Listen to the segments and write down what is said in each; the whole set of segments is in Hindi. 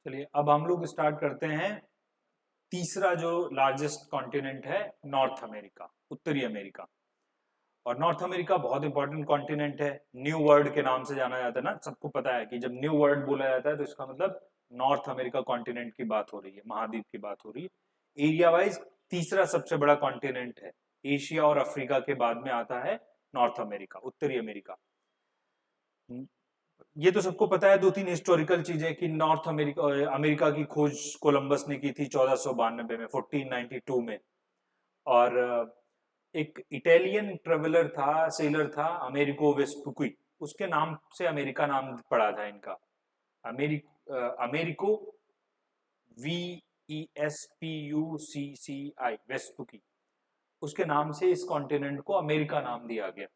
चलिए अब हम लोग स्टार्ट करते हैं। तीसरा जो लार्जेस्ट कॉन्टिनेंट है नॉर्थ अमेरिका, उत्तरी अमेरिका। और नॉर्थ अमेरिका बहुत इंपॉर्टेंट कॉन्टिनेंट है, न्यू वर्ल्ड के नाम से जाना जाता है ना। सबको पता है कि जब न्यू वर्ल्ड बोला जाता है तो इसका मतलब नॉर्थ अमेरिका कॉन्टिनेंट की बात हो रही है, महाद्वीप की बात हो रही है। एरिया वाइज तीसरा सबसे बड़ा कॉन्टिनेंट है। एशिया और अफ्रीका के बाद में आता है नॉर्थ अमेरिका, उत्तरी अमेरिका। ये तो सबको पता है। दो तीन हिस्टोरिकल चीजें कि नॉर्थ अमेरिका अमेरिका की खोज कोलंबस ने की थी 1492 में, 1492 में। और एक इटालियन ट्रेवलर था, सेलर था, अमेरिको वेस्पुकी, उसके नाम से अमेरिका नाम पड़ा था इनका। अमेरिको VESPUCCI, वेस्पुकी, उसके नाम से इस कॉन्टिनेंट को अमेरिका नाम दिया गया।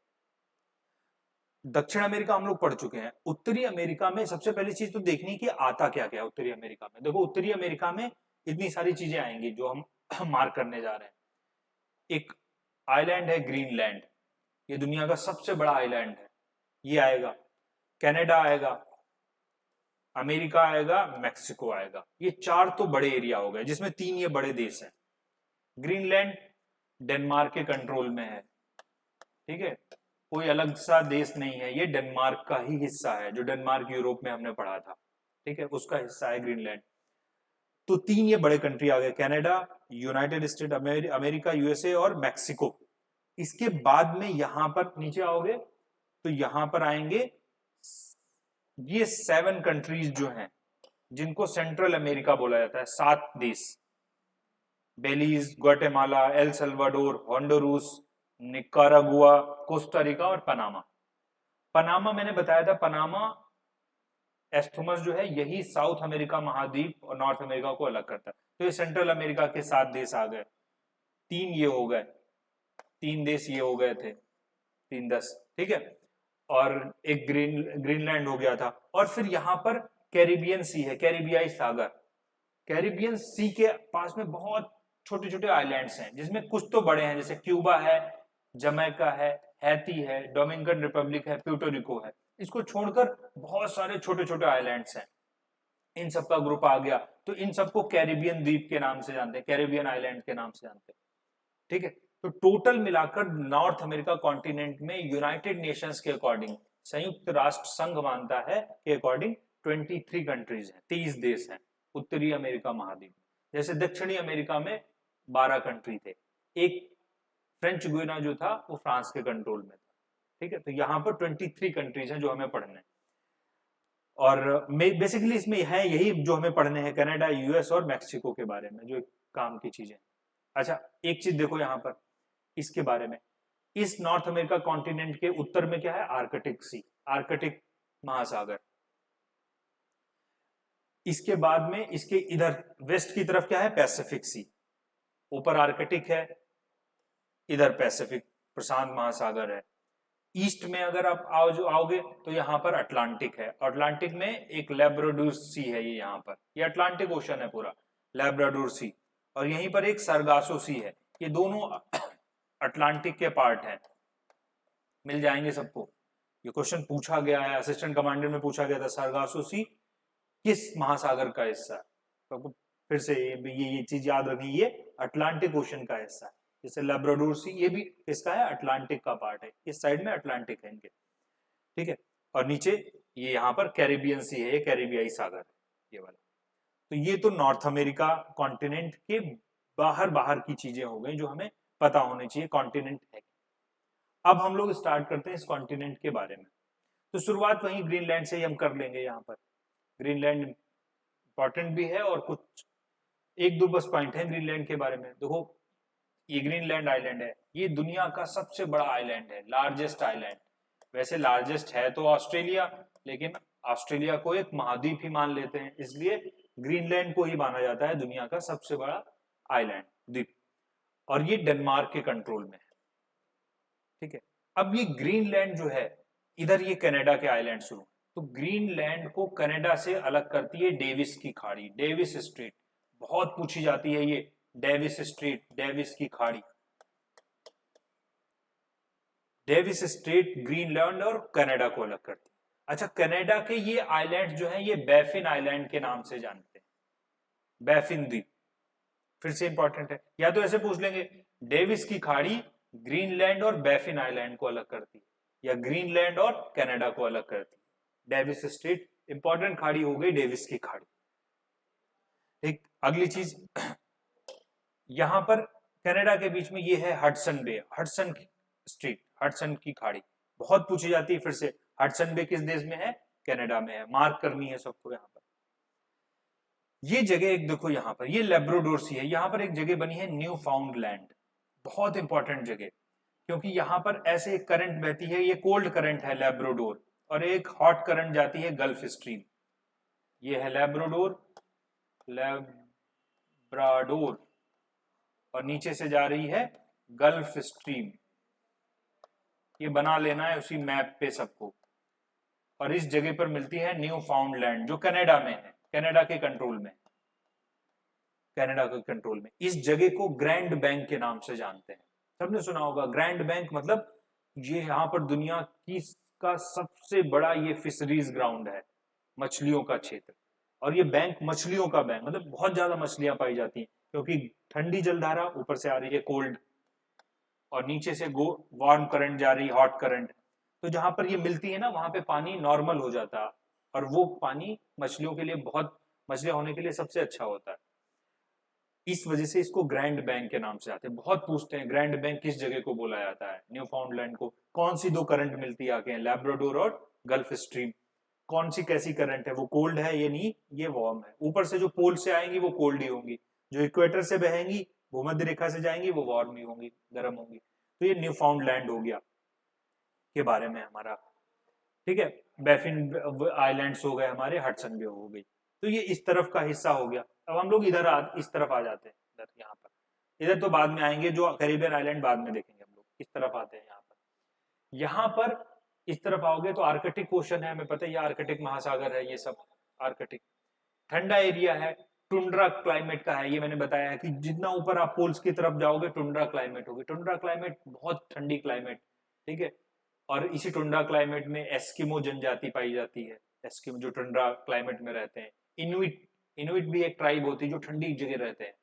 दक्षिण अमेरिका हम लोग पढ़ चुके हैं। उत्तरी अमेरिका में सबसे पहली चीज तो देखनी कि आता क्या क्या है उत्तरी अमेरिका में। देखो उत्तरी अमेरिका में इतनी सारी चीजें आएंगी जो हम मार्क करने जा रहे हैं। एक आइलैंड है ग्रीनलैंड, ये दुनिया का सबसे बड़ा आइलैंड है, ये आएगा। कनाडा आएगा, अमेरिका आएगा, मैक्सिको आएगा। ये चार तो बड़े एरिया हो गए जिसमें तीन ये बड़े देश हैं। ग्रीनलैंड डेनमार्क के कंट्रोल में है, ठीक है, कोई अलग सा देश नहीं है, ये डेनमार्क का ही हिस्सा है, जो डेनमार्क यूरोप में हमने पढ़ा था, ठीक है, उसका हिस्सा है ग्रीनलैंड। तो तीन ये बड़े कंट्री आ गए, Canada, United state America USA और मैक्सिको। इसके बाद में यहां पर नीचे आओगे तो यहां पर आएंगे ये 7 कंट्रीज जो हैं जिनको सेंट्रल अमेरिका बोला जाता है। 7 देश, Belize, Guatemala, El Salvador, Honduras, Nicaragua, Costa Rica और पनामा। पनामा मैंने बताया था, पनामा एस्थुमस जो है यही साउथ अमेरिका महाद्वीप और नॉर्थ अमेरिका को अलग करता है। तो ये सेंट्रल अमेरिका के 7 देश आ गए। तीन ये हो गए, 3 देश ये हो गए थे, 3 10, ठीक है। और एक ग्रीनलैंड हो गया था। और फिर यहां पर कैरिबियन सी है, कैरिबियाई सागर। कैरिबियन सी के पास में बहुत छोटे छोटे आइलैंड्स हैं जिसमें कुछ तो बड़े हैं, जैसे क्यूबा है, जमैका है, हैती है, डोमिनिकन रिपब्लिक है, प्यूर्टोरिको है। इसको छोड़कर बहुत सारे छोटे छोटे आइलैंड्स हैं। इन सबका ग्रुप आ गया तो इन सबको कैरिबियन द्वीप के नाम से जानते हैं, कैरिबियन आइलैंड के नाम से जानते हैं, ठीक है। तो टोटल मिलाकर नॉर्थ अमेरिका कॉन्टिनेंट में यूनाइटेड नेशंस के अकॉर्डिंग, संयुक्त राष्ट्र संघ मानता है के अकॉर्डिंग 23 कंट्रीज हैं, 23 देश हैं उत्तरी अमेरिका महाद्वीप। जैसे दक्षिणी अमेरिका में 12 कंट्री थे, एक फ्रेंच गुयाना जो था वो फ्रांस के कंट्रोल में था, ठीक है। तो यहाँ पर 23 कंट्रीज हैं जो हमें पढ़ने हैं। और बेसिकली इसमें है यही जो हमें पढ़ने हैं, कनाडा, यूएस और मैक्सिको के बारे में, जो काम की चीजें। अच्छा एक चीज देखो यहां पर इसके बारे में, इस नॉर्थ अमेरिका कॉन्टिनेंट के उत्तर में क्या है, आर्कटिक सी, आर्कटिक महासागर। इसके बाद में इसके इधर वेस्ट की तरफ क्या है, पैसिफिक सी। ऊपर आर्कटिक है, इधर पैसिफिक प्रशांत महासागर है। ईस्ट में अगर आप आओगे तो यहाँ पर अटलांटिक है। अटलांटिक में एक लैब्राडोर सी है, ये यहाँ पर, ये अटलांटिक ओशन है पूरा, लैब्राडोर सी। और यहीं पर एक सरगासो सी है। ये दोनों अटलांटिक के पार्ट हैं, मिल जाएंगे सबको। ये क्वेश्चन पूछा गया है, असिस्टेंट कमांडर में पूछा गया था, सरगासो सी किस महासागर का हिस्सा है। तो फिर से ये चीज याद रखनी, ये अटलांटिक ओशन का हिस्सा है। जैसे लैब्राडोर सी ये भी इसका है, अटलांटिक का पार्ट है, इस साइड में अटलांटिक है इनके, ठीक है। और नीचे ये यहाँ पर कैरिबियन सी है, ये कैरिबियाई सागर है ये वाला। तो ये तो नॉर्थ अमेरिका कॉन्टिनेंट के बाहर बाहर की चीजें हो गई जो हमें पता होनी चाहिए कॉन्टिनेंट है। अब हम लोग स्टार्ट करते हैं इस कॉन्टिनेंट के बारे में। तो शुरुआत वहीं ग्रीनलैंड से ही हम कर लेंगे। यहाँ पर ग्रीनलैंड इंपॉर्टेंट भी है और कुछ एक दो बस पॉइंट है ग्रीनलैंड के बारे में। देखो ये ग्रीनलैंड आइलैंड है, ये दुनिया का सबसे बड़ा आइलैंड है, लार्जेस्ट आइलैंड। वैसे लार्जेस्ट है तो ऑस्ट्रेलिया, लेकिन ऑस्ट्रेलिया को एक महाद्वीप ही मान लेते हैं, इसलिए ग्रीनलैंड को ही माना जाता है दुनिया का सबसे बड़ा आइलैंड, द्वीप। और ये डेनमार्क के कंट्रोल में है, ठीक है। अब ये ग्रीनलैंड जो है, इधर ये कनाडा के आइलैंड शुरू, तो ग्रीनलैंड को कनाडा से अलग करती है डेविस की खाड़ी, डेविस स्ट्रेट। बहुत पूछी जाती है ये, डेविस स्ट्रेट, डेविस की खाड़ी। डेविस स्ट्रेट ग्रीनलैंड और कनाडा को अलग करती है। अच्छा कनाडा के ये आइलैंड जो है ये बैफिन आइलैंड के नाम से जानते हैं, बैफिन द्वीप, फिर से इंपॉर्टेंट है। या तो ऐसे पूछ लेंगे, डेविस की खाड़ी ग्रीनलैंड और बैफिन आइलैंड को अलग करती है, या ग्रीनलैंड और कनाडा को अलग करती है। डेविस स्ट्रेट इंपॉर्टेंट खाड़ी हो गई, डेविस की खाड़ी। ठीक, अगली चीज यहां पर कनाडा के बीच में ये है Hudson Bay, Hudson Strait, Hudson की खाड़ी बहुत पूछी जाती है। फिर से हडसन बे किस देश में है? कनाडा में है, मार्क करनी है सबको। यहाँ पर ये जगह एक देखो, यहाँ पर ये लेब्राडोर सी है, यहाँ पर एक जगह बनी है न्यू फाउंडलैंड, बहुत इंपॉर्टेंट जगह, क्योंकि यहाँ पर ऐसे एक करंट बहती है, ये कोल्ड करंट है लेब्राडोर, और एक हॉट करंट जाती है गल्फ स्ट्रीम। ये है लेब्राडोर, लेब्राडोर, और नीचे से जा रही है गल्फ स्ट्रीम। ये बना लेना है उसी मैप पे सबको। और इस जगह पर मिलती है न्यू फाउंडलैंड, जो कनाडा में है, कनाडा के कंट्रोल में, कनाडा के कंट्रोल में। इस जगह को ग्रैंड बैंक के नाम से जानते हैं, सबने सुना होगा ग्रैंड बैंक, मतलब ये यहाँ पर दुनिया की का सबसे बड़ा ये फिशरीज ग्राउंड है, मछलियों का क्षेत्र। और ये बैंक मछलियों का बैंक, मतलब बहुत ज्यादा मछलियां पाई जाती हैं, क्योंकि ठंडी जलधारा ऊपर से आ रही है कोल्ड, और नीचे से वार्म करंट जा रही है हॉट करंट। तो जहां पर ये मिलती है ना, वहां पे पानी नॉर्मल हो जाता है, और वो पानी मछलियों के लिए, बहुत मछलियां होने के लिए सबसे अच्छा होता है। इस वजह से इसको ग्रैंड बैंक के नाम से आते हैं। बहुत पूछते हैं ग्रैंड बैंक किस जगह को बोला जाता है, न्यू फाउंडलैंड को। कौन सी दो करंट मिलती है आके, लेब्राडोर और गल्फ स्ट्रीम, कौन सी कैसी करंट है, वो कोल्ड है ये नहीं, ये वार्म है। ऊपर से जो पोल से आएंगी वो कोल्ड ही होंगी, जो इक्वेटर से बहेंगी भूमध्य रेखा से जाएंगी वो वार्म ही होंगी, गर्म होंगी। तो ये न्यू फाउंडलैंड हो गया के बारे में हमारा, ठीक है। बैफिन आइलैंड्स हो गए हमारे, हडसन बे हो गई। तो ये इस तरफ का हिस्सा हो गया। अब हम लोग इधर इस तरफ आ जाते हैं, इधर यहाँ पर, इधर तो बाद में आएंगे, जो कैरिबियन आइलैंड बाद में देखेंगे हम लोग। इस तरफ आते हैं यहाँ पर, यहाँ पर इस तरफ आओगे तो आर्कटिक ओशन है, हमें पता है ये आर्कटिक महासागर है, ये सब आर्कटिक ठंडा एरिया है, टुंड्रा क्लाइमेट का है। ये मैंने बताया है कि जितना ऊपर आप पोल्स की तरफ जाओगे टुंड्रा क्लाइमेट होगी, टुंड्रा क्लाइमेट बहुत ठंडी क्लाइमेट, ठीक है। और इसी टुंड्रा क्लाइमेट में एस्किमो जनजाति पाई जाती है, एस्किमो जो टुंड्रा क्लाइमेट में रहते हैं। इनुइट, इनुइट भी एक ट्राइब होती है जो ठंडी जगह रहते हैं।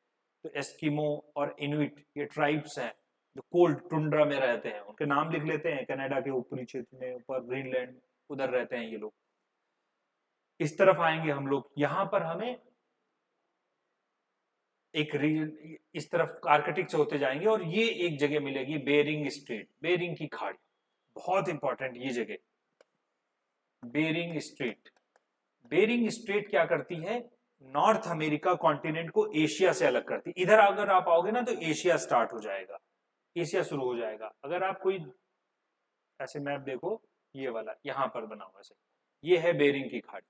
तो एस्किमो और इनुइट ये ट्राइब्स हैं जो कोल्ड टुंड्रा में रहते हैं, उनके नाम लिख लेते हैं। कनाडा के ऊपरी क्षेत्र में, ऊपर ग्रीनलैंड, उधर रहते हैं ये लोग। इस तरफ आएंगे हम लोग, यहां पर हमें एक इस तरफ आर्कटिक से होते जाएंगे, और ये एक जगह मिलेगी बेरिंग स्ट्रेट, बेरिंग की खाड़ी, बहुत इंपॉर्टेंट ये जगह, बेरिंग स्ट्रेट। बेरिंग स्ट्रेट क्या करती है, नॉर्थ अमेरिका कॉन्टिनेंट को एशिया से अलग करती है। इधर अगर आप आओगे ना तो एशिया स्टार्ट हो जाएगा, एशिया शुरू हो जाएगा। अगर आप कोई ऐसे मैप देखो, ये वाला यहां पर बना हुआ है, ये है बेरिंग की खाड़ी,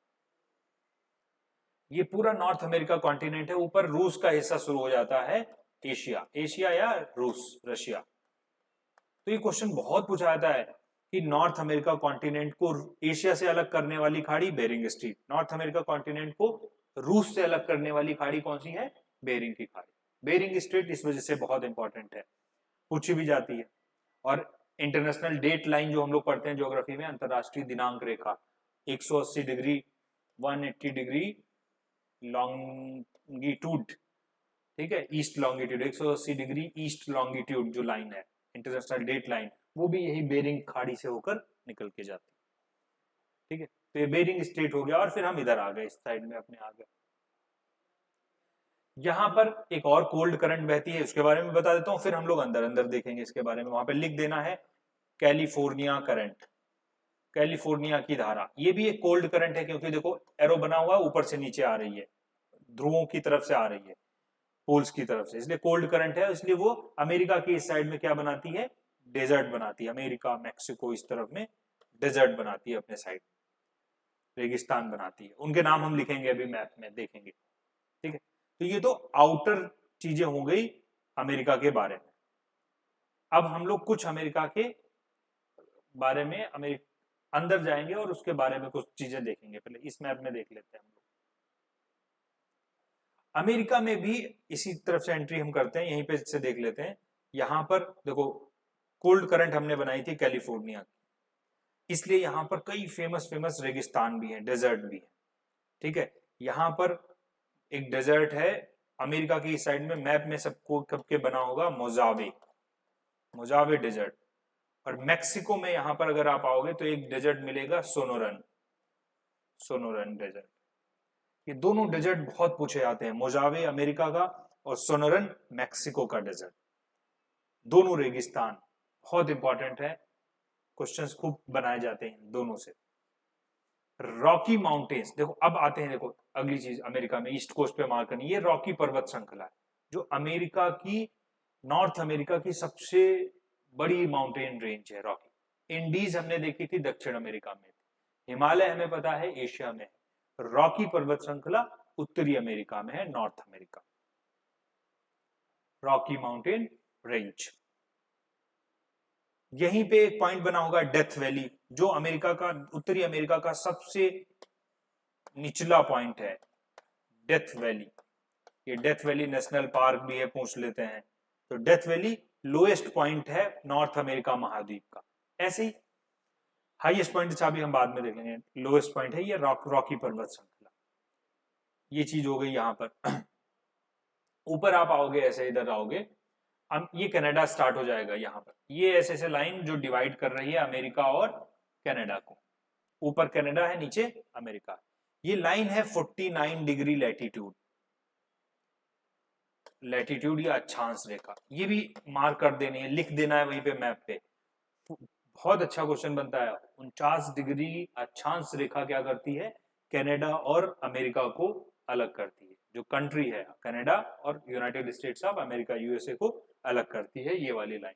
ये पूरा नॉर्थ अमेरिका कॉन्टिनेंट है। ऊपर रूस का हिस्सा शुरू हो जाता है, एशिया, एशिया या रूस, रशिया। तो ये क्वेश्चन बहुत पूछा जाता है कि नॉर्थ अमेरिका कॉन्टिनेंट को एशिया से अलग करने वाली खाड़ी Bering Strait, North America continent को रूस से अलग करने वाली खाड़ी कौन सी है, बेरिंग की खाड़ी। बेरिंग स्ट्रेट इस वजह से बहुत इंपॉर्टेंट है, पूछी भी जाती है। और इंटरनेशनल डेट लाइन जो हम लोग पढ़ते हैं ज्योग्राफी में, अंतरराष्ट्रीय दिनांक रेखा, 180 डिग्री 180 डिग्री लॉन्गिट्यूड, ठीक है, east longitude, 180 degree east longitude जो लाइन है, इंटरनेशनल डेट लाइन, वो भी यही बेरिंग खाड़ी से होकर निकल के जाती है, ठीक है। तो ये बेरिंग स्ट्रेट हो गया। और फिर हम इधर आ गए, इस साइड में अपने आ गए। यहां पर एक और कोल्ड करंट बहती है, उसके बारे में बता देता हूं, फिर हम लोग अंदर अंदर देखेंगे इसके बारे में। वहां पे लिख देना है कैलिफोर्निया करंट, कैलिफोर्निया की धारा। ये भी एक कोल्ड करंट है, क्योंकि देखो एरो बना हुआ है, ऊपर से नीचे आ रही है, ध्रुवों की तरफ से आ रही है, पोल्स की तरफ से, इसलिए कोल्ड करंट है। इसलिए वो अमेरिका की इस साइड में क्या बनाती है, डेजर्ट बनाती है। अमेरिका, मैक्सिको इस तरफ में डेजर्ट बनाती है, अपने साइड रेगिस्तान बनाती है। उनके नाम हम लिखेंगे अभी मैप में, देखेंगे, ठीक है। तो ये तो आउटर चीजें हो गई अमेरिका के बारे में। अब हम लोग कुछ अमेरिका के बारे में अंदर जाएंगे और उसके बारे में कुछ चीजें देखेंगे। पहले इस मैप में देख लेते हैं हम लोग। अमेरिका में भी इसी तरफ से एंट्री हम करते हैं, यहीं पे से देख लेते हैं। यहां पर देखो कोल्ड करंट हमने बनाई थी कैलिफोर्निया की, इसलिए यहां पर कई फेमस फेमस रेगिस्तान भी हैं, डेजर्ट भी है, ठीक है। यहां पर एक डेजर्ट है अमेरिका की इस साइड में, मैप में सबको कब के बना होगा, मोजावे, मोजावे डेजर्ट। और मैक्सिको में यहां पर अगर आप आओगे तो एक डेजर्ट मिलेगा, सोनोरन, सोनोरन डेजर्ट। ये दोनों डेजर्ट बहुत पूछे जाते हैं, मोजावे अमेरिका का और सोनोरन मैक्सिको का डेजर्ट, दोनों रेगिस्तान, बहुत इंपॉर्टेंट है, क्वेश्चंस खूब बनाए जाते हैं दोनों से। रॉकी माउंटेन्स, देखो अब आते हैं, देखो अगली चीज अमेरिका में ईस्ट कोस्ट पे मार्क करनी, ये रॉकी पर्वत श्रृंखला है जो अमेरिका की, नॉर्थ अमेरिका की सबसे बड़ी माउंटेन रेंज है रॉकी। इंडीज हमने देखी थी दक्षिण अमेरिका में, हिमालय हमें पता है एशिया में है, रॉकी पर्वत श्रृंखला उत्तरी अमेरिका में है, north America, Rocky mountain range. यहीं पे एक पॉइंट बना होगा डेथ वैली, जो अमेरिका का, उत्तरी अमेरिका का सबसे निचला पॉइंट है, डेथ वैली। ये डेथ वैली नेशनल पार्क भी है, पूछ लेते हैं, तो डेथ वैली लोएस्ट पॉइंट है नॉर्थ अमेरिका महाद्वीप का। ऐसे ही हाईएस्ट पॉइंट अच्छा भी हम बाद में देखेंगे, लोएस्ट पॉइंट है ये रॉकी पर्वत श्रृंखला। ये चीज हो गई यहां पर। ऊपर आप आओगे, ऐसे इधर आओगे, ये कनाडा स्टार्ट हो जाएगा यहाँ पर, ये ऐसे ऐसे लाइन जो डिवाइड कर रही है अमेरिका और कनाडा को, ऊपर कनाडा है, नीचे अमेरिका। ये लाइन है 49 डिग्री लैटिट्यूड, लैटिट्यूड या अक्षांश रेखा, ये भी मार्क कर देनी है, लिख देना है वहीं पे मैप पे। बहुत अच्छा क्वेश्चन बनता है। 49 डिग्री अक्षांश रेखा क्या करती है, कनाडा और अमेरिका को अलग करती है, जो कंट्री है कनाडा और United states of America, USA को अलग करती है ये वाली लाइन।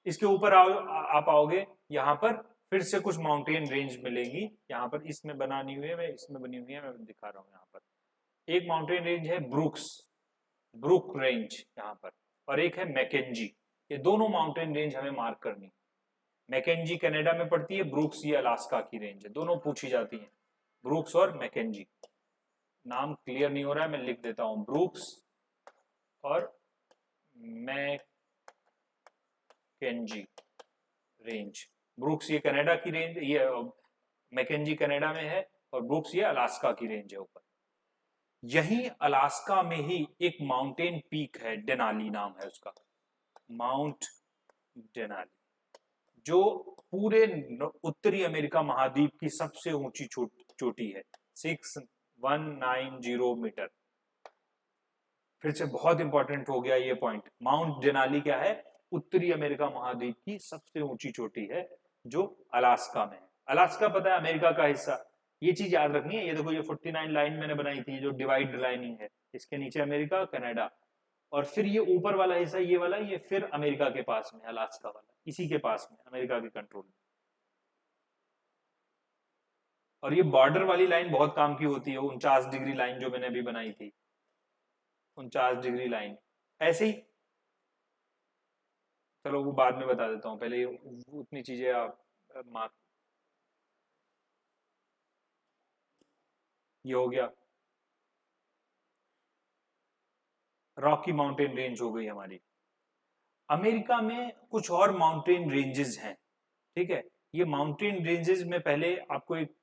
इसके ऊपर आप आओगे, यहाँ पर फिर से कुछ माउंटेन रेंज मिलेंगी, यहाँ पर इसमें बनानी हुई है, मैं इसमें बनी हुई है, मैं दिखा रहा हूँ। यहाँ पर एक माउंटेन रेंज है ब्रुक्स, ब्रुक रेंज यहाँ पर, और एक है मैकेंजी। ये दोनों माउंटेन रेंज हमें मार्क करनी। मैकेंजी कनाडा में पड़ती है, ब्रुक्स ये अलास्का की रेंज है, दोनों पूछी जाती हैं, ब्रुक्स और मैकेंजी। नाम क्लियर नहीं हो रहा है, मैं लिख देता हूं, ब्रुक्स और मैकेंजी रेंज। ब्रुक्स ये कनाडा की रेंज, ये मैकेंजी कनाडा में है, और ब्रुक्स ये अलास्का की रेंज है ऊपर। यही अलास्का में ही एक माउंटेन पीक है, डेनाली नाम है उसका, माउंट डेनाली, जो पूरे उत्तरी अमेरिका महाद्वीप की सबसे ऊंची चोटी है, 6190 मीटर। फिर से बहुत इंपॉर्टेंट हो गया ये पॉइंट, माउंट डेनाली क्या है, उत्तरी अमेरिका महाद्वीप की सबसे ऊंची चोटी है, जो अलास्का में है। अलास्का पता है अमेरिका का हिस्सा, ये चीज याद रखनी है। ये देखो, ये 49 लाइन मैंने बनाई थी, जो डिवाइड लाइनिंग है, इसके नीचे अमेरिका, कनाडा, और फिर ये ऊपर वाला हिस्सा ये वाला, ये फिर अमेरिका के पास में, अलास्का वाला इसी के पास में, अमेरिका के कंट्रोल में। और ये बॉर्डर वाली लाइन बहुत काम की होती है, 49 डिग्री लाइन जो मैंने अभी बनाई थी, 49 डिग्री लाइन। ऐसे ही चलो वो बाद में बता देता हूं, पहले उतनी चीजें आप मार्क। ये हो गया, रॉकी माउंटेन रेंज हो गई हमारी। अमेरिका में कुछ और माउंटेन रेंजेस हैं, ठीक है। ये माउंटेन रेंजेस में पहले आपको एक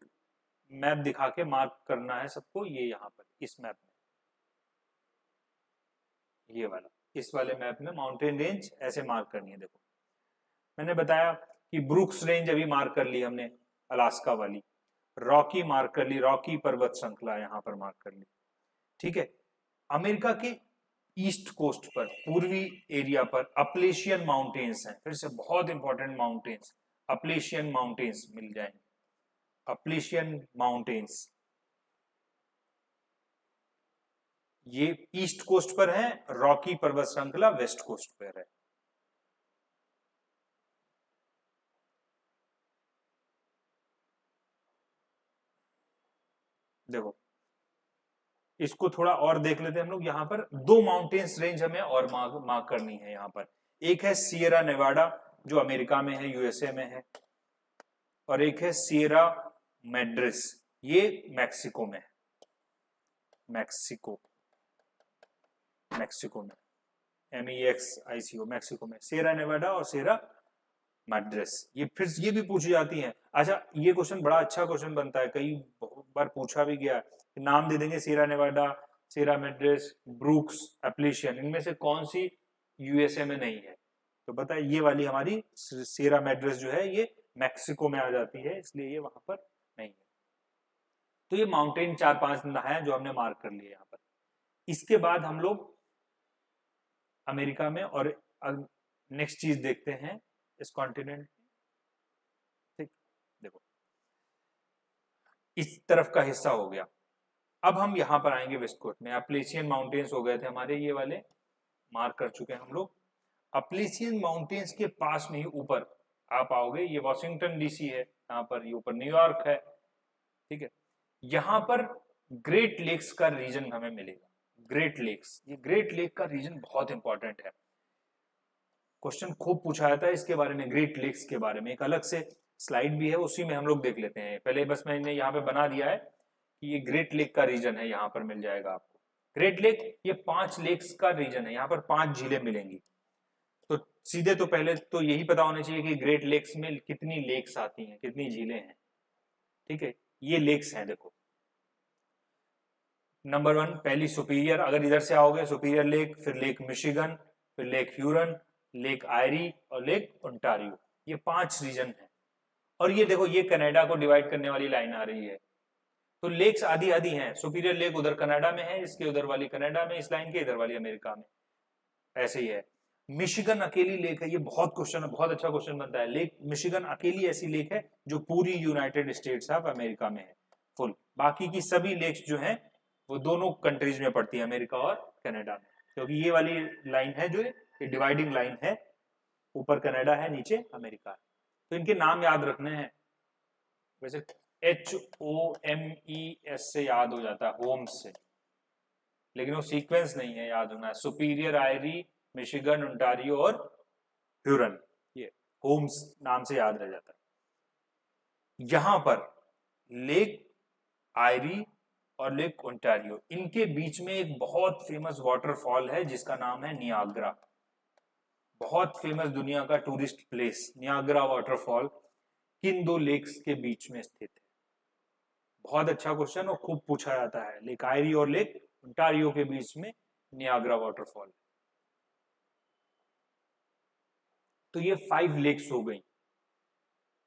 मैप दिखा के मार्क करना है सबको, ये यहाँ पर इस मैप में, ये वाला, इस वाले मैप में माउंटेन रेंज ऐसे मार्क करनी है। देखो मैंने बताया कि ब्रुक्स रेंज अभी मार्क कर ली हमने, अलास्का वाली, रॉकी मार्क कर ली, रॉकी पर्वत श्रृंखला यहाँ पर मार्क कर ली, ठीक है। अमेरिका के ईस्ट कोस्ट पर, पूर्वी एरिया पर अपलेशियन माउंटेन्स हैं, फिर से बहुत इंपॉर्टेंट माउंटेन्स, अपलेशियन माउंटेन्स मिल जाएंगे, अपलेशियन माउंटेन्स, ये ईस्ट कोस्ट पर है, रॉकी पर्वत श्रृंखला वेस्ट कोस्ट पर है। देखो इसको थोड़ा और देख लेते हैं हम लोग, यहाँ पर दो माउंटेन्स रेंज हमें और मार्क करनी है यहाँ पर। एक है सियरा नेवाडा जो अमेरिका में है, यूएसए में है, और एक है सियरा मैड्रिस, ये मैक्सिको में है, मैक्सिको, मैक्सिको में, MEXICO, मैक्सिको में, सियरा नेवाडा और सियरा मैड्रिस। ये फिर ये भी पूछी जाती हैं। अच्छा ये क्वेश्चन बड़ा अच्छा क्वेश्चन बनता है, कई बार पूछा भी गया, नाम दे देंगे, सीरा नेवाडा, सीरा मेड्रेस, ब्रूक्स, एप्लिशियन, इनमें से कौन सी यूएसए में नहीं है? तो बताए ये वाली हमारी सीरा मेड्रेस जो है ये मैक्सिको में आ जाती है, इसलिए ये वहां पर नहीं है। तो ये माउंटेन 4-5 है जो हमने मार्क कर लिए यहाँ पर। इसके बाद हम लोग अमेरिका में और नेक्स्ट चीज देखते हैं इस कॉन्टिनेंट। ठीक, देखो इस तरफ का हिस्सा हो गया। अब हम यहां पर आएंगे वेस्ट कोस्ट में। अपलेशियन माउंटेन्स हो गए थे हमारे, ये वाले मार्क कर चुके हैं हम लोग। अपलेशियन माउंटेन्स के पास में ही ऊपर आप आओगे, ये वॉशिंगटन डीसी है, यहाँ पर ये ऊपर न्यूयॉर्क है, ठीक है। यहां पर ग्रेट लेक्स का रीजन हमें मिलेगा। ग्रेट लेक्स, ये ग्रेट लेक का रीजन बहुत इंपॉर्टेंट है, क्वेश्चन खूब पूछा जाता है इसके बारे में। ग्रेट लेक्स के बारे में एक अलग से स्लाइड भी है, उसी में हम लोग देख लेते हैं। पहले बस मैंने यहाँ पे बना दिया है कि ये ग्रेट लेक का रीजन है, यहाँ पर मिल जाएगा आपको। ग्रेट लेक ये 5 लेक्स का रीजन है, यहाँ पर 5 झीलें मिलेंगी। तो सीधे तो पहले तो यही पता होना चाहिए कि ग्रेट लेक्स में कितनी लेक्स आती हैं, कितनी झीलें हैं, ठीक है। ये लेक्स हैं, देखो नंबर 1 पहली सुपीरियर, अगर इधर से आओगे सुपीरियर लेक, फिर लेक मिशिगन, फिर लेक ह्यूरन, लेक आयरी और लेक ओंटारियो, ये 5 रीजन है। और ये देखो ये कनाडा को डिवाइड करने वाली लाइन आ रही है, तो लेक्स आधी आधी हैं। सुपीरियर लेक उधर कनाडा में है, इसके उधर वाली कनाडा में, इस लाइन के इधर वाली अमेरिका में, ऐसे ही है। मिशिगन अकेली लेक है, ये बहुत क्वेश्चन है, बहुत अच्छा क्वेश्चन बनता है। लेक मिशिगन अकेली ऐसी लेक है जो पूरी यूनाइटेड स्टेट्स ऑफ अमेरिका में है फुल। बाकी की सभी लेक्स जो हैं वो दोनों कंट्रीज में पड़ती है, अमेरिका और कनाडा में, क्योंकि ये वाली लाइन है जो ये डिवाइडिंग लाइन है, ऊपर कनाडा है नीचे अमेरिका है। तो इनके नाम याद रखने हैं। वैसे HOMES से याद हो जाता है, होम्स से, लेकिन वो सीक्वेंस नहीं है, याद होना है। सुपीरियर, आयरी, मिशिगन, ओंटारियो और ह्यूरन, ये होम्स नाम से याद रह जाता है। यहां पर लेक आयरी और लेक ओंटारियो, इनके बीच में एक बहुत फेमस वाटरफॉल है जिसका नाम है नियाग्रा। बहुत फेमस दुनिया का टूरिस्ट प्लेस नियाग्रा वाटरफॉल किन 2 लेक्स के बीच में स्थित है? बहुत अच्छा क्वेश्चन और खूब पूछा जाता है। लेक आयरी और लेक ओंटारियो के बीच में नियाग्रा वाटरफॉल। तो ये 5 लेक्स हो गई।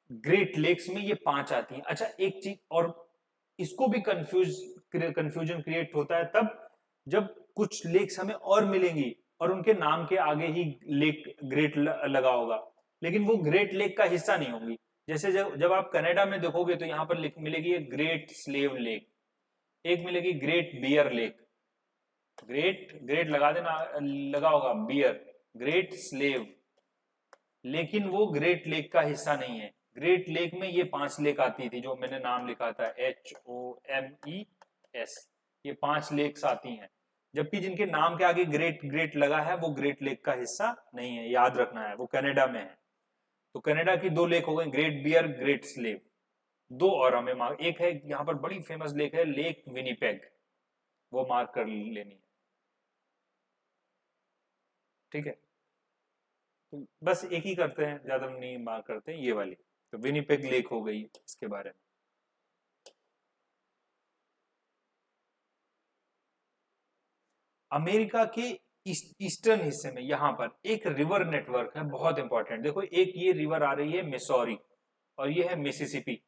ग्रेट लेक्स में ये 5 आती हैं। अच्छा एक चीज और, इसको भी कंफ्यूजन क्रिएट होता है तब जब कुछ लेक्स हमें और मिलेंगी और उनके नाम के आगे ही लेक ग्रेट लगा होगा, लेकिन वो ग्रेट लेक का हिस्सा नहीं होंगी। जैसे जब आप कनाडा में देखोगे तो यहाँ पर मिलेगी एक ग्रेट स्लेव लेक, एक मिलेगी Great Bear Lake. Great Great लगा देना, लगा होगा बियर, ग्रेट स्लेव, लेकिन वो ग्रेट लेक का हिस्सा नहीं है। ग्रेट लेक में ये 5 लेक आती थी जो मैंने नाम लिखा था HOMES, ये 5 लेक्स आती हैं, जबकि जिनके नाम के आगे ग्रेट ग्रेट लगा है वो ग्रेट लेक का हिस्सा नहीं है, याद रखना है, वो कनाडा में है। तो कनाडा की 2 लेक हो गई, ग्रेट बियर, ग्रेट स्लेव। 2 और हमें मार्क, एक है यहाँ पर बड़ी फेमस लेक है लेक विनीपेग, वो मार्क कर लेनी है, ठीक है। तो बस एक ही करते हैं, ज्यादा नहीं मार्क करते हैं, ये वाली तो विनीपेग लेक हो गई इसके बारे में। अमेरिका के ईस्टर्न हिस्से में यहां पर एक रिवर नेटवर्क है बहुत इंपॉर्टेंट। देखो एक ये रिवर आ रही है मिसौरी और ये है मिसिसिपी,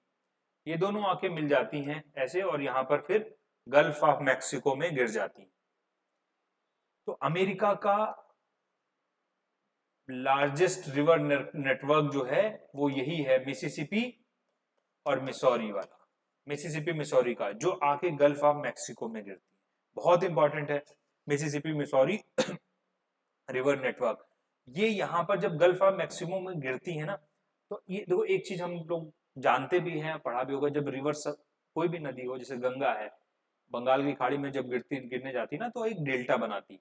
ये दोनों आके मिल जाती हैं ऐसे और यहां पर फिर गल्फ ऑफ मैक्सिको में गिर जाती हैं। तो अमेरिका का लार्जेस्ट रिवर नेटवर्क जो है वो यही है, मिसिसिपी और मिसौरी वाला, मिसिसिपी मिसौरी का, जो आके गल्फ ऑफ मैक्सिको में गिरती है। बहुत इंपॉर्टेंट है मिसिसिपी मिसौरी रिवर नेटवर्क। ये यहाँ पर जब गल्फ ऑफ मैक्सिको में गिरती है ना, तो ये देखो एक चीज हम लोग जानते भी हैं, पढ़ा भी होगा, जब रिवर कोई भी नदी हो, जैसे गंगा है, बंगाल की खाड़ी में जब गिरने जाती है ना तो एक डेल्टा बनाती है।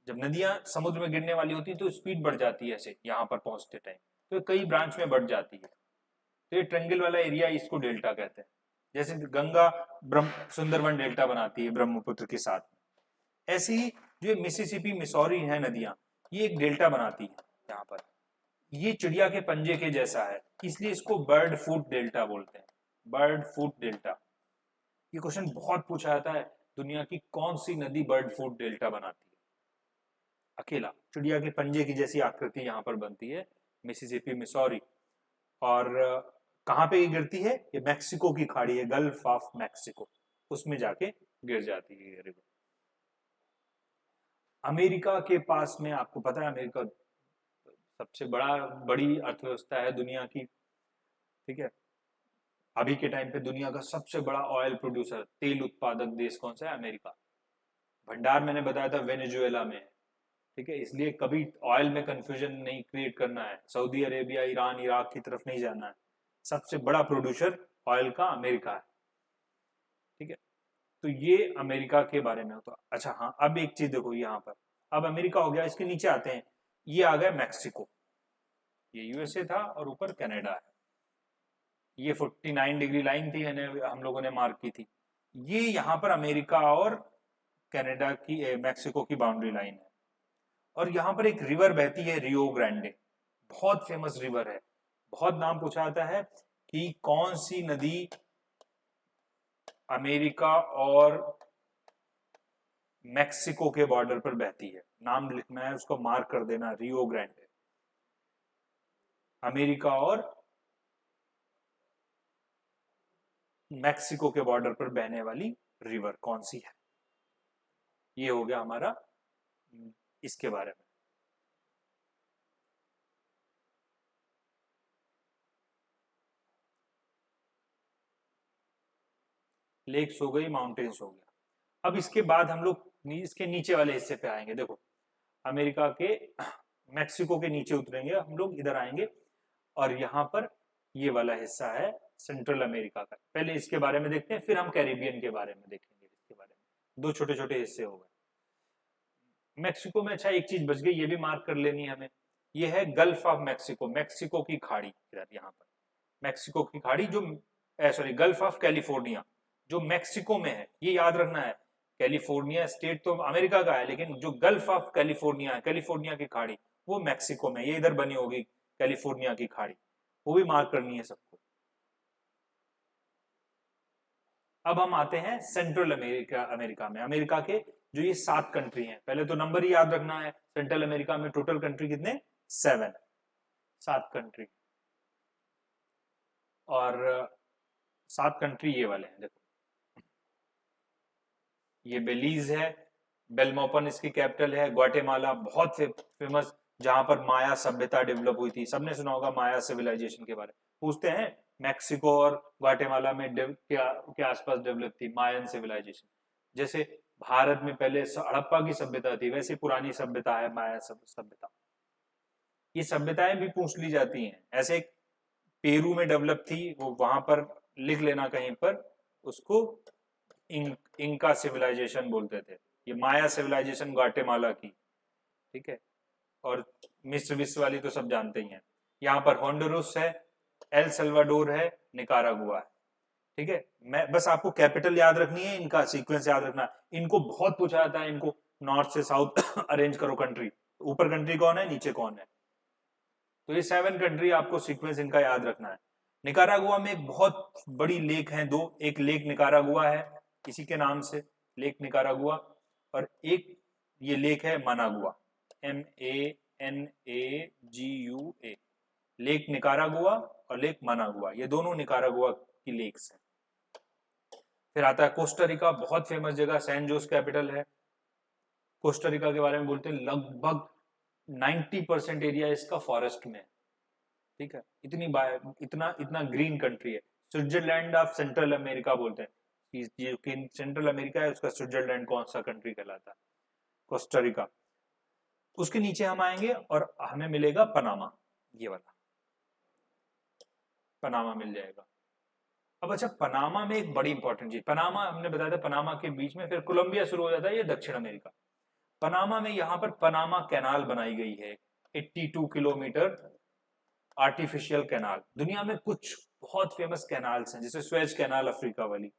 जब नदियां समुद्र में गिरने वाली होती है तो स्पीड बढ़ जाती है ऐसे यहाँ पर पहुंचते टाइम, तो कई ब्रांच में बढ़ जाती है। तो ये ट्रेंगल वाला एरिया इसको डेल्टा कहते हैं। जैसे गंगा सुंदरवन डेल्टा बनाती है ब्रह्मपुत्र के साथ, ऐसे ही जो मिसिसिपी मिसौरी है नदियां, ये एक डेल्टा बनाती है यहाँ पर। ये चिड़िया के पंजे के जैसा है, इसलिए इसको बर्ड फूट डेल्टा बोलते हैं, बर्ड फूट डेल्टा। ये क्वेश्चन बहुत पूछा जाता है, दुनिया की कौन सी नदी बर्ड फूड डेल्टा बनाती है? अकेला चिड़िया के पंजे की जैसी आकृति यहाँ पर बनती है, मिसिसिपी मिसौरी। और कहाँ पे ये गिरती है? ये मैक्सिको की खाड़ी है, गल्फ ऑफ मैक्सिको, उसमें जाके गिर जाती है ये रिवर। अमेरिका के पास में, आपको पता है अमेरिका सबसे बड़ी अर्थव्यवस्था है दुनिया की, ठीक है। अभी के टाइम पे दुनिया का सबसे बड़ा ऑयल प्रोड्यूसर, तेल उत्पादक देश कौन सा है? अमेरिका। भंडार मैंने बताया था वेनेजुएला में है, ठीक है। इसलिए कभी ऑयल में कंफ्यूजन नहीं क्रिएट करना है, सऊदी अरेबिया, ईरान, इराक की तरफ नहीं जाना है। सबसे बड़ा प्रोड्यूसर ऑयल का अमेरिका है, ठीक है। तो ये अमेरिका के बारे में होता। अच्छा हाँ, अब एक चीज देखो यहाँ पर, अब अमेरिका हो गया, इसके नीचे आते हैं, ये आ गया मैक्सिको, ये यूएसए था और ऊपर कनाडा है। ये 49 डिग्री लाइन थी, हम लोगों ने मार्क की थी। ये यहाँ पर अमेरिका और कनाडा की, मैक्सिको की बाउंड्री लाइन है। और यहाँ पर एक रिवर बहती है, रियो ग्रांडे, बहुत फेमस रिवर है। बहुत नाम पूछा जाता है कि कौन सी नदी अमेरिका और मैक्सिको के बॉर्डर पर बहती है। नाम लिखना है, उसको मार्क कर देना, रियो ग्रांडे। अमेरिका और मैक्सिको के बॉर्डर पर बहने वाली रिवर कौन सी है? ये हो गया हमारा इसके बारे में। लेक्स हो गई, माउंटेन्स हो गया। अब इसके बाद हम लोग इसके नीचे वाले हिस्से पे आएंगे। देखो अमेरिका के, मैक्सिको के नीचे उतरेंगे हम लोग, इधर आएंगे, और यहाँ पर ये वाला हिस्सा है सेंट्रल अमेरिका का। पहले इसके बारे में देखते हैं, फिर हम कैरिबियन के बारे में देखेंगे। इसके बारे में दो छोटे छोटे हिस्से हो गए। मैक्सिको में अच्छा एक चीज बच गई, ये भी मार्क कर लेनी है हमें, ये है गल्फ ऑफ मैक्सिको, मैक्सिको की खाड़ी। इधर यहाँ पर मैक्सिको की खाड़ी, जो सॉरी गल्फ ऑफ कैलिफोर्निया, जो मैक्सिको में है, ये याद रखना है। कैलिफोर्निया स्टेट तो अमेरिका का है, लेकिन जो गल्फ ऑफ कैलिफोर्निया है, कैलिफोर्निया की खाड़ी, वो मैक्सिको में, ये इधर बनी होगी कैलिफोर्निया की खाड़ी, वो भी मार्क करनी है सबको। अब हम आते हैं सेंट्रल अमेरिका, अमेरिका में, अमेरिका के जो ये 7 कंट्री हैं, पहले तो नंबर ही याद रखना है। सेंट्रल अमेरिका में टोटल कंट्री कितने? 7, 7 कंट्री। और 7 कंट्री ये वाले हैं, देखो ये बेलीज है, बेलमोपन इसकी कैपिटल है, ग्वाटेमाला बहुत फेमस, जहां पर माया सभ्यता डेवलप हुई थी, सबने सुना होगा माया सिविलाइजेशन के बारे में। पूछते हैं मैक्सिको और ग्वाटेमाला में क्या के आसपास डेवलप थी मायन सिविलाइजेशन? जैसे भारत में पहले हड़प्पा की सभ्यता थी, वैसी पुरानी सभ्यता है माया सभ्यता। ये सभ्यताएं भी पूछ ली जाती हैं। ऐसे पेरू में डेवलप थी, वो वहां पर लिख लेना कहीं पर, उसको इंका सिविलाइजेशन बोलते थे। ये माया सिविलाइजेशन ग्वाटेमाला की, ठीक है। और मिस्र विश्व वाली तो सब जानते ही हैं। यहाँ पर होंडुरस है, एल सल्वाडोर है, निकारागुआ है, ठीक है। मैं बस आपको कैपिटल याद रखनी है, इनका सीक्वेंस याद रखना। इनको बहुत पूछा जाता है, इनको नॉर्थ से साउथ अरेंज करो कंट्री, ऊपर कंट्री कौन है, नीचे कौन है। तो ये 7 कंट्री आपको सीक्वेंस इनका याद रखना है। निकारागुआ में एक बहुत बड़ी लेक है, दो, एक लेक निकारागुआ है इसी के नाम से, लेक निकारागुआ, और एक ये लेक है मनागुआ, MANAGUA, लेक निकारागुआ और लेक मनागुआ, ये दोनों निकारागुआ की लेक्स हैं। फिर आता है कोस्टारिका, बहुत फेमस जगह, सैन जोस कैपिटल है। कोस्टारिका के बारे में बोलते हैं लगभग 90% एरिया इसका फॉरेस्ट में है, ठीक है। इतना इतना ग्रीन कंट्री है। स्विट्जरलैंड ऑफ सेंट्रल अमेरिका बोलते हैं, ये सेंट्रल अमेरिका है, उसका स्विट्जरलैंड कौन सा कंट्री कहलाता है? कोस्टारिका। उसके नीचे हम आएंगे और हमें मिलेगा पनामा, ये वाला पनामा मिल जाएगा। अब अच्छा, पनामा में एक बड़ी इंपॉर्टेंट चीज, पनामा हमने बताया था, पनामा के बीच में फिर कोलंबिया शुरू हो जाता है, ये दक्षिण अमेरिका। पनामा में यहाँ पर पनामा कैनाल बनाई गई है, 82 किलोमीटर आर्टिफिशियल कैनाल। दुनिया में कुछ बहुत फेमस कैनाल्स हैं, जैसे स्वेज कैनाल अफ्रीका वाली,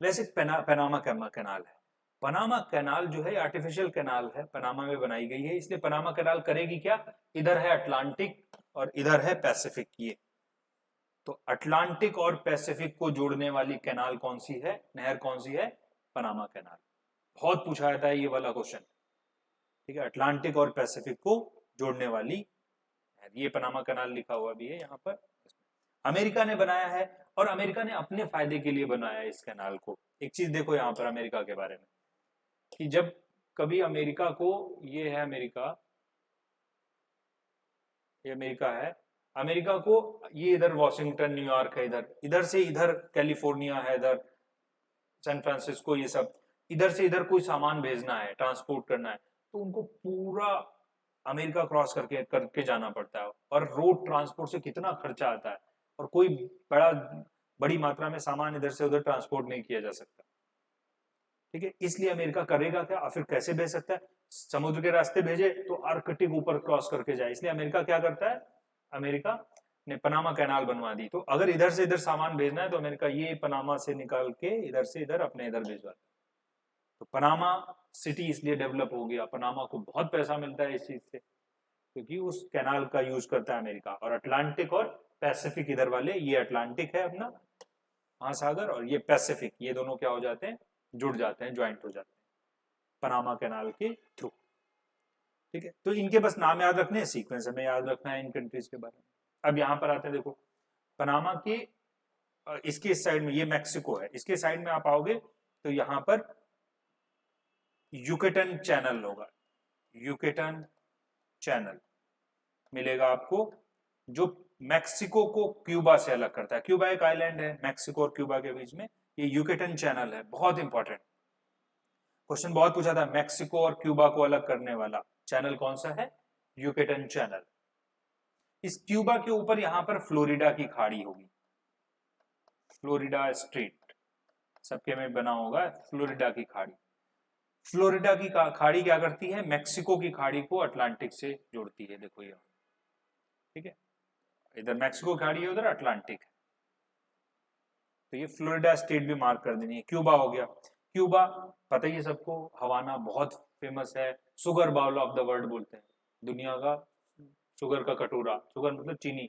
वैसे पनामा कैनाल है। पनामा कैनाल जो है आर्टिफिशियल कैनाल है, पनामा में बनाई गई है। इसलिए पनामा कैनाल करेगी क्या, इधर है अटलांटिक और इधर है पैसिफिक, ये तो अटलांटिक और पैसिफिक को जोड़ने वाली कैनाल कौन सी है, नहर कौन सी है? Panama canal. बहुत पूछा जाता है ये वाला क्वेश्चन। ठीक है, अटलांटिक और पैसिफिक को जोड़ने वाली नहर, ये पनामा कैनाल लिखा हुआ भी है यहाँ पर। अमेरिका ने बनाया है, और अमेरिका ने अपने फायदे के लिए बनाया है इस कैनाल को। एक चीज देखो यहाँ पर अमेरिका के बारे में, कि जब कभी अमेरिका को, ये है अमेरिका, ये अमेरिका है, अमेरिका को ये इधर वॉशिंगटन न्यूयॉर्क है, इधर इधर से इधर कैलिफोर्निया है, इधर सैन फ्रांसिस्को, ये सब इधर से इधर कोई सामान भेजना है, ट्रांसपोर्ट करना है, तो उनको पूरा अमेरिका क्रॉस करके करके जाना पड़ता है, और रोड ट्रांसपोर्ट से कितना खर्चा आता है, और कोई बड़ी मात्रा में सामान इधर से उधर ट्रांसपोर्ट नहीं किया जा सकता। ठीक है, इसलिए अमेरिका करेगा क्या, और फिर कैसे भेज सकता है? समुद्र के रास्ते भेजे तो आर्कटिक ऊपर क्रॉस करके जाए, इसलिए अमेरिका क्या करता है, अमेरिका ने पनामा कैनाल बनवा दी। तो अगर इधर से इधर सामान भेजना है तो अमेरिका ये पनामा से निकाल के इधर से इधर अपने इधर भिजवाता है। तो पनामा सिटी इसलिए डेवलप हो गया, पनामा को बहुत पैसा मिलता है इस चीज से, क्योंकि उस कैनाल का यूज करता है अमेरिका। और अटलांटिक और पैसिफिक इधर वाले, ये अटलांटिक है अपना महासागर, और ये पैसिफिक, ये दोनों क्या हो जाते हैं, जुड़ जाते हैं, ज्वाइंट हो जाते हैं पनामा कैनाल के थ्रू। ठीक है, तो इनके बस नाम याद रखने हैं, सीक्वेंस हमें याद रखना है इन कंट्रीज के बारे में। अब यहां पर आते हैं, देखो पनामा के इसके इस साइड में ये मैक्सिको है, इसके साइड में आप आओगे तो यहां पर यूकेटन चैनल होगा, यूकेटन चैनल मिलेगा आपको, जो मैक्सिको को क्यूबा से अलग करता है। क्यूबा एक आइलैंड है, मैक्सिको और क्यूबा के बीच में ये यूकेटन चैनल है। बहुत इंपॉर्टेंट क्वेश्चन, बहुत पूछा था, मैक्सिको और क्यूबा को अलग करने वाला चैनल कौन सा है? यूकेटन चैनल। इस क्यूबा के ऊपर यहां पर फ्लोरिडा की खाड़ी होगी, फ्लोरिडा स्ट्रेट सबके में बना होगा, फ्लोरिडा की खाड़ी। फ्लोरिडा की खाड़ी क्या करती है, मैक्सिको की खाड़ी को अटलांटिक से जोड़ती है, देखो ये। ठीक है, इधर मैक्सिको खाड़ी है, उधर अटलांटिक है, तो ये फ्लोरिडा स्टेट भी मार्क कर देनी है। क्यूबा हो गया, क्यूबा पता ही है सबको, हवाना बहुत फेमस है, sugar bowl of the world बोलते हैं, दुनिया का शुगर का कटोरा, शुगर मतलब चीनी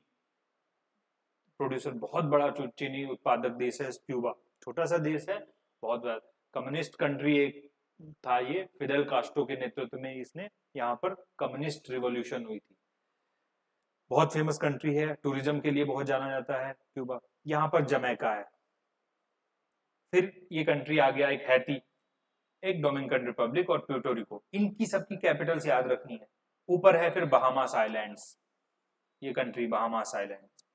प्रोड्यूसर, बहुत बड़ा चीनी उत्पादक देश है क्यूबा। छोटा सा देश है, बहुत बड़ा कम्युनिस्ट कंट्री एक था ये, फिडेल कास्ट्रो के नेतृत्व में इसने यहाँ पर कम्युनिस्ट रिवॉल्यूशन हुई थी। बहुत फेमस कंट्री है, टूरिज्म के लिए बहुत जाना जाता है क्यूबा। यहाँ पर जमैका है, फिर ये कंट्री आ गया एक हैती, एक डोमिनिकन रिपब्लिक और प्यूर्टो रिको। इनकी सबकी कैपिटल्स याद रखनी है। ऊपर है फिर बहामास आइलैंड्स, ये कंट्री बहामास आइलैंड्स,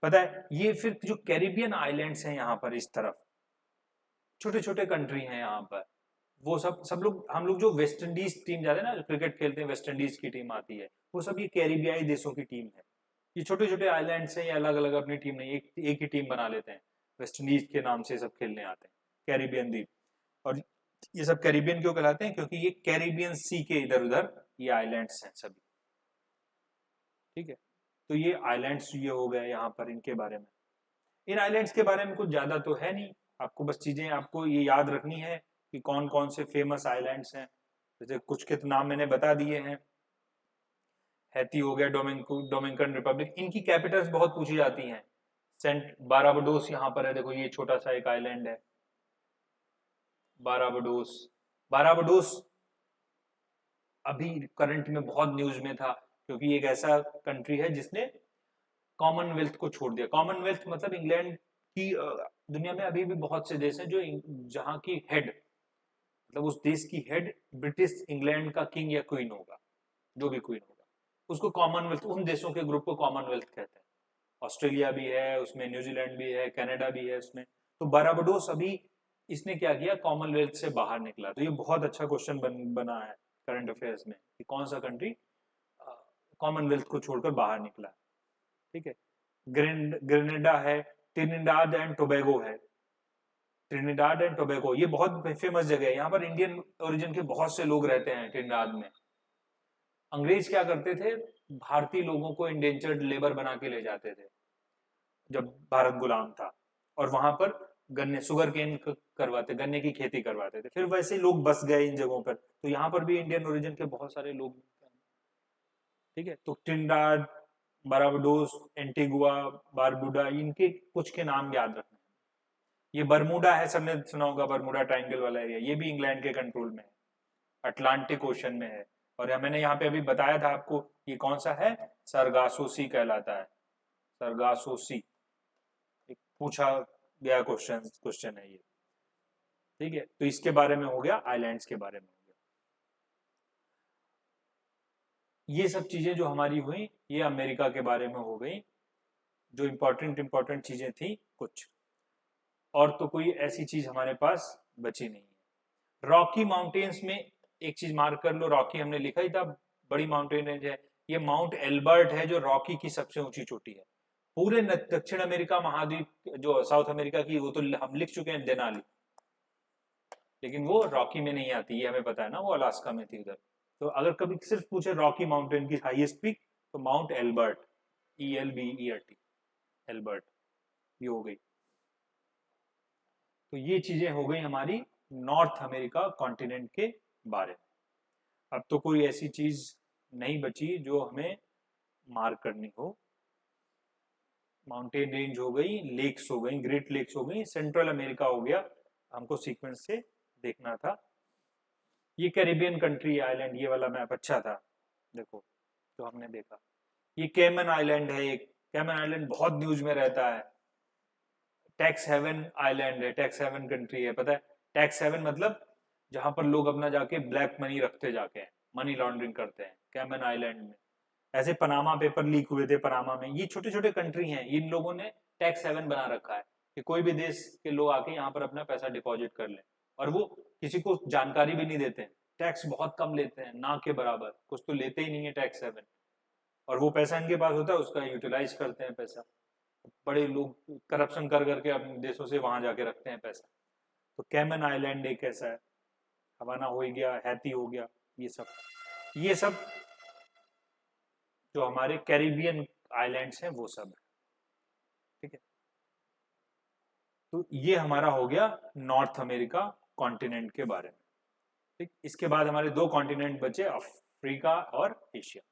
पता है ये फिर जो कैरिबियन आइलैंड्स हैं यहाँ पर इस तरफ, छोटे छोटे कंट्री हैं यहाँ पर, वो सब लोग, हम लोग जो वेस्ट इंडीज टीम जाते हैं ना, क्रिकेट खेलते हैं, वेस्ट इंडीज की टीम आती है, वो सब ये कैरिबियाई देशों की टीम है। ये छोटे छोटे आइलैंड्स हैं, ये अलग अलग अपनी टीम नहीं, एक ही टीम बना लेते हैं, वेस्ट इंडीज के नाम से सब खेलने आते हैं, कैरिबियन द्वीप। और ये सब कैरिबियन क्यों कहलाते हैं, क्योंकि ये कैरिबियन सी के इधर उधर ये आइलैंड्स हैं सभी। ठीक है, तो ये आइलैंड्स ये हो गए यहाँ पर इनके बारे में। इन आइलैंड्स के बारे में कुछ ज्यादा तो है नहीं, आपको बस चीजें आपको ये याद रखनी है कि कौन कौन से फेमस आइलैंड्स हैं। जैसे कुछ के नाम मैंने बता दिए हैं, हैती हो गया, डोमिनिकन रिपब्लिक, इनकी कैपिटल्स बहुत पूछी जाती हैं। सेंट बाराबाडोस यहाँ पर है, देखो ये छोटा सा एक आइलैंड है बाराबाडोस। बाराबाडोस अभी करंट में बहुत न्यूज में था, क्योंकि एक ऐसा कंट्री है जिसने कॉमनवेल्थ को छोड़ दिया। कॉमनवेल्थ मतलब इंग्लैंड की, दुनिया में अभी भी बहुत से देश हैं जो जहां की हेड, मतलब उस देश की हेड ब्रिटिश इंग्लैंड का किंग या क्वीन होगा, जो भी क्वीन होगा, उसको कॉमनवेल्थ, उन देशों के ग्रुप को कॉमनवेल्थ कहते हैं। ऑस्ट्रेलिया भी है उसमें, न्यूजीलैंड भी है, कनाडा भी है उसमें। तो बाराबाडोस अभी इसने क्या किया, कॉमनवेल्थ से बाहर निकला। तो ये बहुत अच्छा क्वेश्चन बना है करंट अफेयर्स में कि कौन सा कंट्री कॉमनवेल्थ को छोड़कर बाहर निकला। ठीक है, ग्रेनेडा है, ट्रिनिडाद एंड टोबैगो है, ट्रिनिडाद एंड टोबैगो ये बहुत फेमस जगह है, यहाँ पर इंडियन ओरिजिन के बहुत से लोग रहते हैं ट्रिनिडाद में। अंग्रेज क्या करते थे, भारतीय लोगों को इंडेंचर्ड लेबर बना के ले जाते थे जब भारत गुलाम था, और वहां पर गन्ने, शुगर केन करवाते, गन्ने की खेती करवाते थे। फिर वैसे लोग बस गए इन जगहों पर, तो यहाँ पर भी इंडियन ओरिजिन के बहुत सारे लोग। ठीक है, तो ट्रिनिडाद बारबाडोस, एंटीगुआ, बारबुडा, इनके कुछ के नाम याद रखना है। ये बरमूडा है, सबने सुना होगा, बरमूडा ट्रायंगल वाला एरिया, ये भी इंग्लैंड के कंट्रोल में है, अटलांटिक ओशन में है। और मैंने यहाँ पे अभी बताया था आपको, ये कौन सा है, सरगासो सी कहलाता है, सरगासो सी, पूछा गया क्वेश्चन है ये। ठीक है, तो इसके बारे में हो गया, आइलैंड्स के बारे में हो गया। ये सब चीजें जो हमारी हुई, ये अमेरिका के बारे में हो गई, जो इंपॉर्टेंट चीजें थी कुछ, और तो कोई ऐसी चीज हमारे पास बची नहीं है। रॉकी माउंटेन्स में एक चीज मार्क कर लो, रॉकी हमने लिखा ही था, बड़ी माउंटेन रेंज है, ये माउंट एल्बर्ट है जो रॉकी की सबसे ऊंची चोटी है। पूरे दक्षिण अमेरिका महाद्वीप, जो साउथ अमेरिका की, वो तो हम लिख चुके हैं, देनाली, लेकिन वो रॉकी में नहीं आती, ये हमें पता है ना, वो अलास्का में थी उधर। तो अगर कभी सिर्फ पूछे रॉकी माउंटेन की हाईएस्ट पीक, तो माउंट एल्बर्ट, ELBERT, एल्बर्ट, ये हो गई। तो ये चीजें हो गई हमारी नॉर्थ अमेरिका कॉन्टिनेंट के बारे में। अब तो कोई ऐसी चीज नहीं बची जो हमें मार्क करनी हो। माउंटेन रेंज हो गई, लेक्स हो गई, ग्रेट लेक्स हो गई, सेंट्रल अमेरिका हो गया, हमको सीक्वेंस से देखना था। ये कैरिबियन कंट्री आइलैंड, ये वाला मैप अच्छा था, देखो जो हमने देखा। ये कैमन आइलैंड है, एक कैमन आइलैंड बहुत न्यूज में रहता है। टैक्स हेवन आइलैंड है, टैक्स हेवन कंट्री है, पता है टैक्स हेवन मतलब जहां पर लोग अपना जाके ब्लैक मनी रखते जाके हैं, मनी लॉन्ड्रिंग करते हैं, कैमन आइलैंड में। ऐसे पनामा पेपर लीक हुए थे पनामा में, ये छोटे छोटे कंट्री हैं, इन लोगों ने टैक्स हेवन बना रखा है कि कोई भी देश के लोग आके यहाँ पर अपना पैसा डिपॉजिट कर लें, और वो किसी को जानकारी भी नहीं देते हैं, टैक्स बहुत कम लेते हैं, ना के बराबर, कुछ तो लेते ही नहीं है टैक्स हेवन, और वो पैसा इनके पास होता है, उसका यूटिलाइज करते हैं पैसा। बड़े लोग करप्शन कर करके अपने देशों से वहां जाके रखते हैं पैसा। तो कैमन आइलैंड एक ऐसा है, हवाना हो गया, हैती हो गया, ये सब जो हमारे कैरिबियन आइलैंड्स हैं वो सब है। ठीक है, तो ये हमारा हो गया नॉर्थ अमेरिका कॉन्टिनेंट के बारे में। ठीक, इसके बाद हमारे दो कॉन्टिनेंट बचे, अफ्रीका और एशिया।